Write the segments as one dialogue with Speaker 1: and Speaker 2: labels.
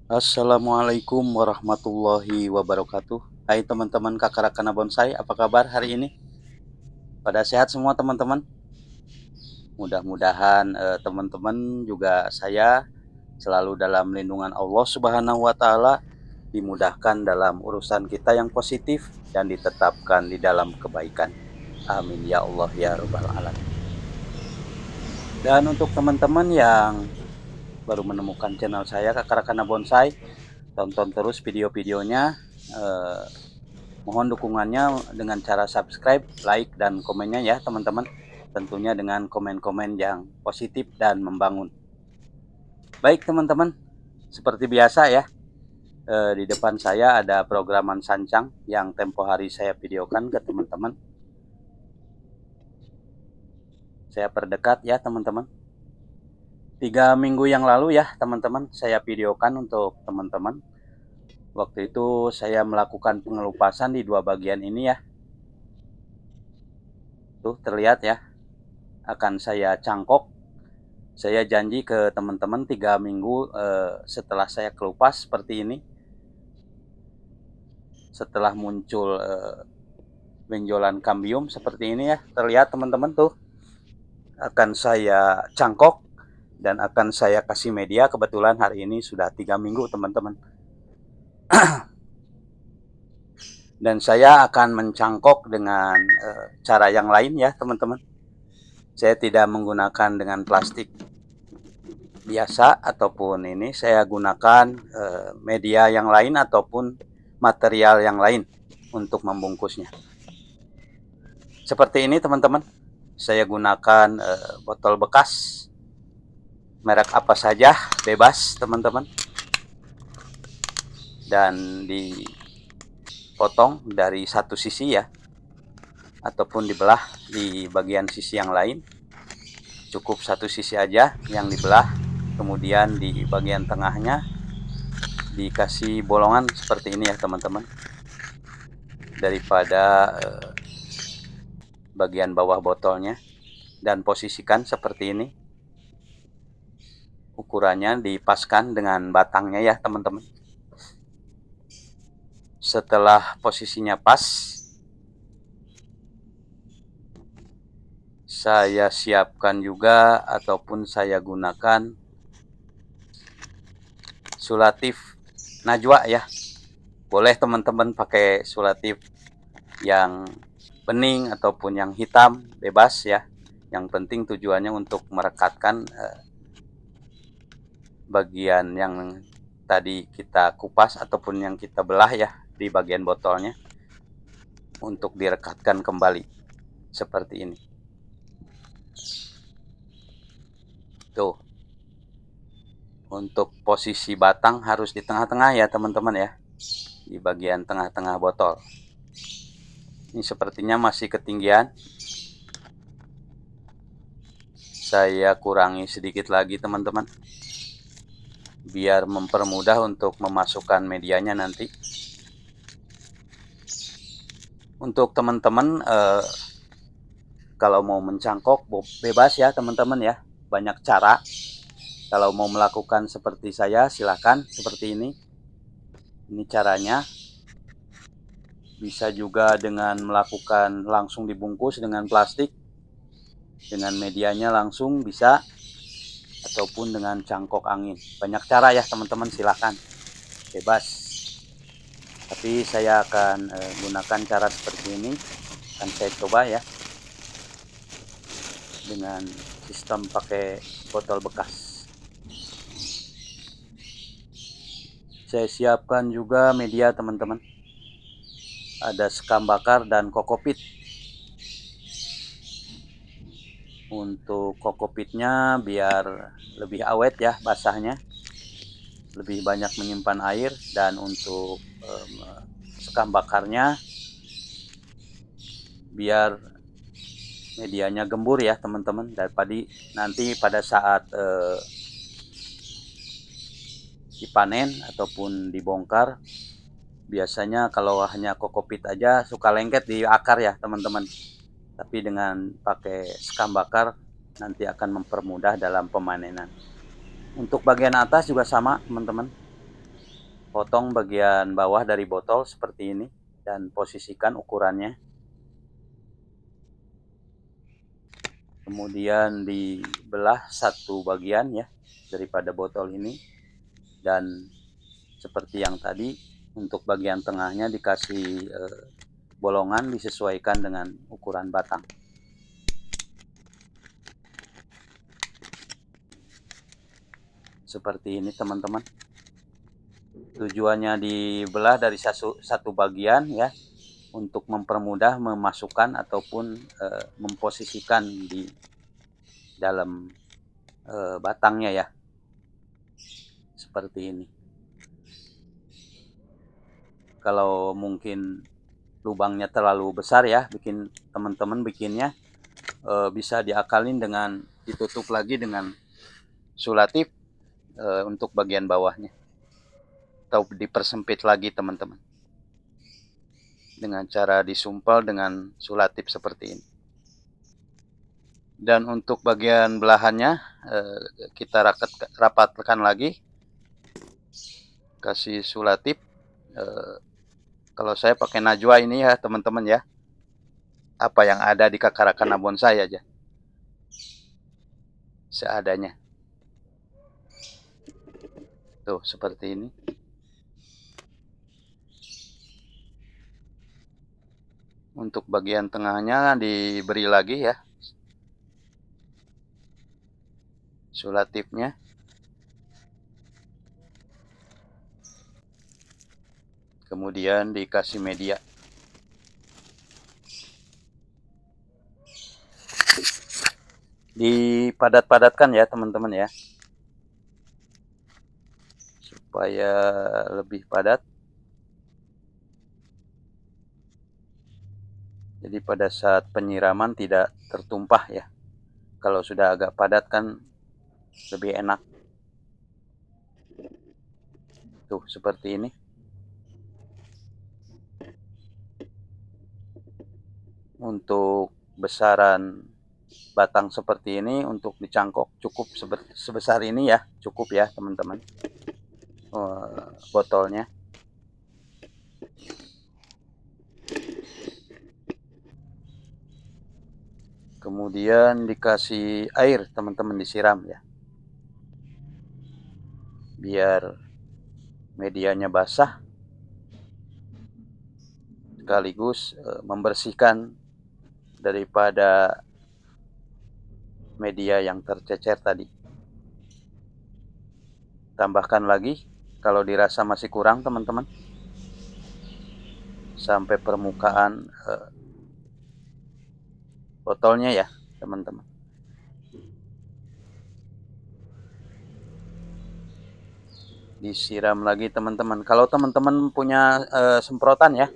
Speaker 1: Assalamualaikum warahmatullahi wabarakatuh. Hai teman-teman Kakarakana Bonsai, apa kabar hari ini? Pada sehat semua teman-teman? Mudah-mudahan teman-teman juga saya selalu dalam lindungan Allah Subhanahu wa taala, dimudahkan dalam urusan kita yang positif dan ditetapkan di dalam kebaikan. Amin ya Allah ya rabbal alamin. Dan untuk teman-teman yang baru menemukan channel saya Kakarakana Bonsai, tonton terus video-videonya. Eh, Mohon dukungannya dengan cara subscribe, like, dan komennya ya teman-teman. Tentunya dengan komen-komen yang positif dan membangun. Baik teman-teman, seperti biasa ya, di depan saya ada programan Sancang yang tempo hari saya videokan ke teman-teman. Saya perdekat ya teman-teman. 3 minggu yang lalu ya teman-teman, saya videokan untuk teman-teman. Waktu itu saya melakukan pengelupasan di dua bagian ini ya. Tuh terlihat ya, akan saya cangkok. Saya janji ke teman-teman 3 minggu setelah saya kelupas seperti ini, setelah muncul benjolan kambium seperti ini ya, terlihat teman-teman tuh, akan saya cangkok dan akan saya kasih media. Kebetulan hari ini sudah 3 minggu teman-teman. Dan saya akan mencangkok dengan cara yang lain ya teman-teman. Saya tidak menggunakan dengan plastik biasa ataupun ini, saya gunakan media yang lain ataupun material yang lain untuk membungkusnya. Seperti ini teman-teman, saya gunakan botol bekas merek apa saja, bebas teman-teman, dan dipotong dari satu sisi ya, ataupun dibelah di bagian sisi yang lain. Cukup satu sisi aja yang dibelah, kemudian di bagian tengahnya dikasih bolongan seperti ini ya teman-teman, daripada bagian bawah botolnya, dan posisikan seperti ini. Ukurannya dipaskan dengan batangnya ya teman-teman. Setelah posisinya pas, saya siapkan juga ataupun saya gunakan sulatif najwa ya. Boleh teman-teman pakai sulatif yang bening ataupun yang hitam, bebas ya. Yang penting tujuannya untuk merekatkan bagian yang tadi kita kupas ataupun yang kita belah ya di bagian botolnya, untuk direkatkan kembali seperti ini. Tuh, untuk posisi batang harus di tengah-tengah ya teman-teman ya, di bagian tengah-tengah botol. Ini sepertinya masih ketinggian, saya kurangi sedikit lagi teman-teman, biar mempermudah untuk memasukkan medianya nanti. Untuk teman-teman kalau mau mencangkok bebas ya teman-teman ya, banyak cara. Kalau mau melakukan seperti saya, silahkan seperti ini. Ini caranya. Bisa juga dengan melakukan langsung dibungkus dengan plastik, dengan medianya langsung bisa, ataupun dengan cangkok angin. Banyak cara ya teman-teman, silahkan, bebas. Tapi saya akan gunakan cara seperti ini. Akan saya coba ya, dengan sistem pakai botol bekas. Saya siapkan juga media teman-teman. Ada sekam bakar dan kokopit. Untuk kokopitnya biar lebih awet ya basahnya, lebih banyak menyimpan air. Dan untuk sekam bakarnya biar medianya gembur ya teman-teman, daripada nanti pada saat dipanen ataupun dibongkar. Biasanya kalau hanya kokopit aja suka lengket di akar ya teman-teman, tapi dengan pakai sekam bakar nanti akan mempermudah dalam pemanenan. Untuk bagian atas juga sama teman-teman, potong bagian bawah dari botol seperti ini dan posisikan ukurannya. Kemudian dibelah satu bagian ya daripada botol ini, dan seperti yang tadi untuk bagian tengahnya dikasih bolongan disesuaikan dengan ukuran batang. Seperti ini teman-teman. Tujuannya dibelah dari satu bagian ya, untuk mempermudah memasukkan ataupun memposisikan di dalam batangnya ya. Seperti ini. Kalau mungkin lubangnya terlalu besar ya, teman-teman bikinnya bisa diakalin dengan ditutup lagi dengan sulatif untuk bagian bawahnya, atau dipersempit lagi teman-teman dengan cara disumpal dengan sulatif seperti ini. Dan untuk bagian belahannya kita rapatkan lagi, kasih sulatif. Kalau saya pakai najwa ini ya teman-teman ya, apa yang ada di kakarakan bonsai aja, seadanya. Tuh seperti ini. Untuk bagian tengahnya diberi lagi ya sulatifnya. Kemudian dikasih media. Dipadat-padatkan ya teman-teman ya, supaya lebih padat. Jadi pada saat penyiraman tidak tertumpah ya. Kalau sudah agak padat kan lebih enak. Tuh seperti ini. Untuk besaran batang seperti ini untuk dicangkok cukup sebesar ini ya, cukup ya teman-teman. Botolnya. Kemudian dikasih air teman-teman, disiram ya, biar medianya basah sekaligus membersihkan daripada media yang tercecer tadi. Tambahkan lagi kalau dirasa masih kurang teman-teman, sampai permukaan botolnya ya teman-teman. Disiram lagi teman-teman. Kalau teman-teman punya semprotan ya,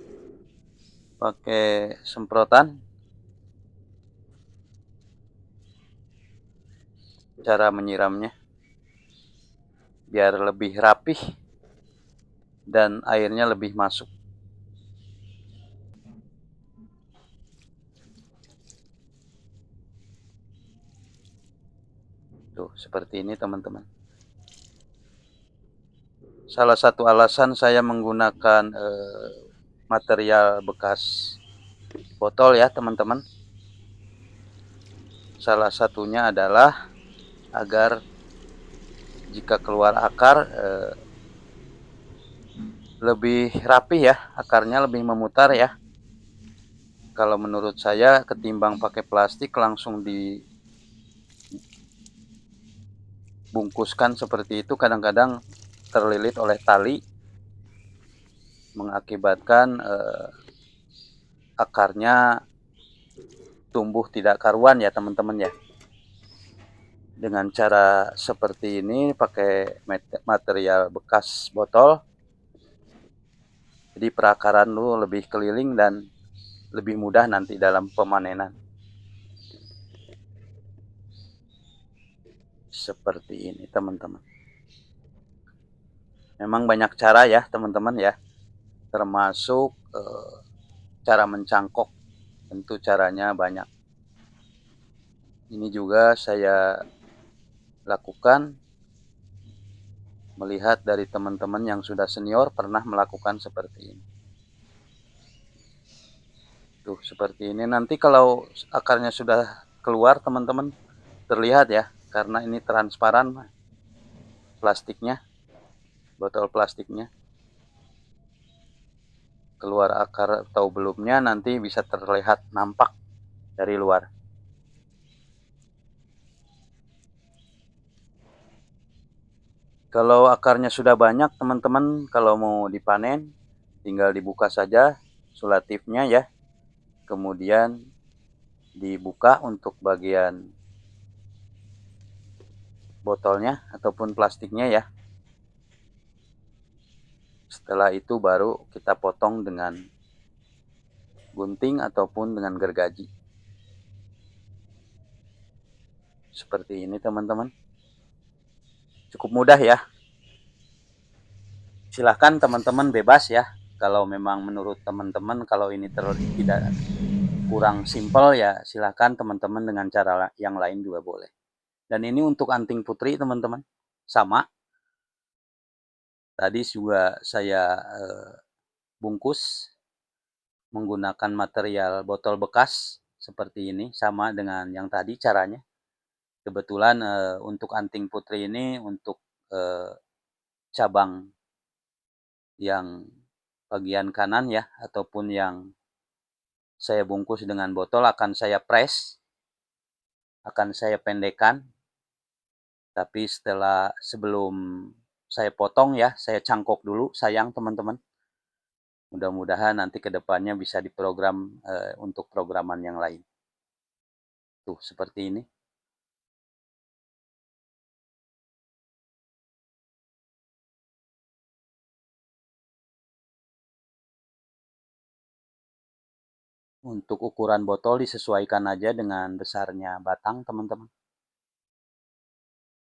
Speaker 1: pakai semprotan. Cara menyiramnya biar lebih rapih dan airnya lebih masuk. Tuh seperti ini teman-teman. Salah satu alasan saya menggunakan material bekas botol ya teman-teman, salah satunya adalah agar jika keluar akar lebih rapi ya, akarnya lebih memutar ya. Kalau menurut saya ketimbang pakai plastik langsung dibungkuskan seperti itu, kadang-kadang terlilit oleh tali mengakibatkan akarnya tumbuh tidak karuan ya teman-teman ya. Dengan cara seperti ini pakai material bekas botol, jadi perakaran lu lebih keliling dan lebih mudah nanti dalam pemanenan. Seperti ini teman-teman. Memang banyak cara ya teman-teman ya, termasuk cara mencangkok. Tentu caranya banyak. Ini juga saya lakukan melihat dari teman-teman yang sudah senior pernah melakukan seperti ini. Tuh, seperti ini. Nanti kalau akarnya sudah keluar, teman-teman, terlihat ya, karena ini transparan plastiknya, botol plastiknya. Keluar akar atau belumnya nanti bisa terlihat nampak dari luar. Kalau akarnya sudah banyak, teman-teman, kalau mau dipanen, tinggal dibuka saja sulatifnya ya. Kemudian dibuka untuk bagian botolnya ataupun plastiknya ya. Setelah itu baru kita potong dengan gunting ataupun dengan gergaji. Seperti ini teman-teman. Cukup mudah ya. Silahkan teman-teman bebas ya. Kalau memang menurut teman-teman kalau ini tidak kurang simpel ya silahkan teman-teman dengan cara yang lain juga boleh. Dan ini untuk anting putri teman-teman. Sama. Tadi juga saya bungkus menggunakan material botol bekas seperti ini. Sama dengan yang tadi caranya. Kebetulan untuk anting putri ini untuk cabang yang bagian kanan ya ataupun yang saya bungkus dengan botol akan saya press, akan saya pendekkan, tapi sebelum saya potong ya, saya cangkok dulu, sayang teman-teman. Mudah-mudahan nanti kedepannya bisa diprogram untuk programan yang lain. Tuh, seperti ini. Untuk ukuran botol disesuaikan aja dengan besarnya batang, teman-teman.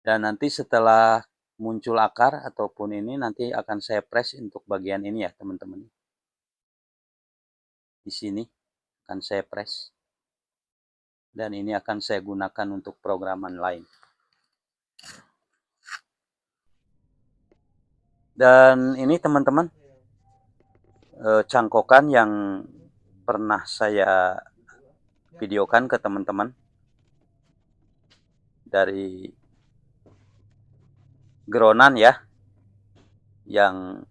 Speaker 1: Dan nanti setelah muncul akar ataupun ini nanti akan saya press untuk bagian ini ya, teman-teman. Di sini akan saya press. Dan ini akan saya gunakan untuk programan lain. Dan ini teman-teman, cangkokan yang pernah saya videokan ke teman-teman dari Geronan ya, yang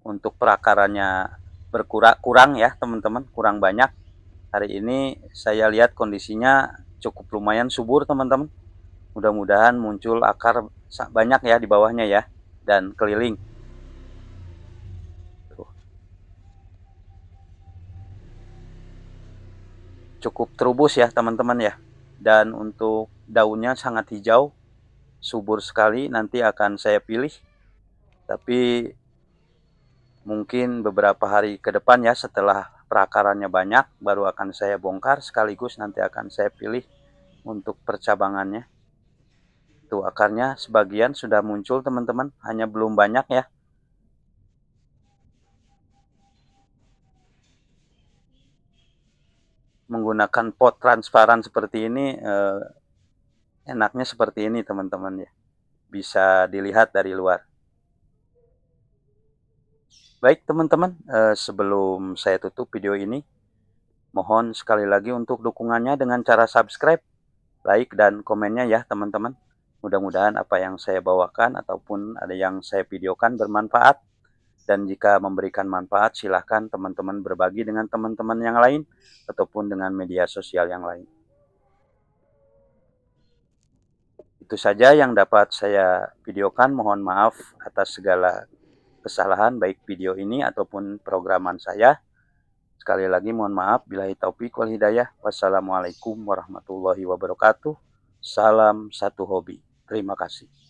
Speaker 1: untuk perakarannya kurang ya teman-teman, kurang banyak. Hari ini saya lihat kondisinya cukup lumayan subur teman-teman. Mudah-mudahan muncul akar banyak ya di bawahnya ya, dan keliling. Cukup terubus ya teman-teman ya. Dan untuk daunnya sangat hijau, subur sekali. Nanti akan saya pilih. Tapi mungkin beberapa hari ke depan ya setelah perakarannya banyak baru akan saya bongkar sekaligus nanti akan saya pilih untuk percabangannya. Tuh akarnya sebagian sudah muncul teman-teman, hanya belum banyak ya. Menggunakan pot transparan seperti ini enaknya seperti ini teman-teman ya. Bisa dilihat dari luar. Baik teman-teman, sebelum saya tutup video ini, mohon sekali lagi untuk dukungannya dengan cara subscribe, like, dan komennya ya teman-teman. Mudah-mudahan apa yang saya bawakan ataupun ada yang saya videokan bermanfaat. Dan jika memberikan manfaat, silahkan teman-teman berbagi dengan teman-teman yang lain ataupun dengan media sosial yang lain. Itu saja yang dapat saya videokan. Mohon maaf atas segala kesalahan baik video ini ataupun programan saya. Sekali lagi mohon maaf. Billahi taufiq wal hidayah. Wassalamualaikum warahmatullahi wabarakatuh. Salam satu hobi. Terima kasih.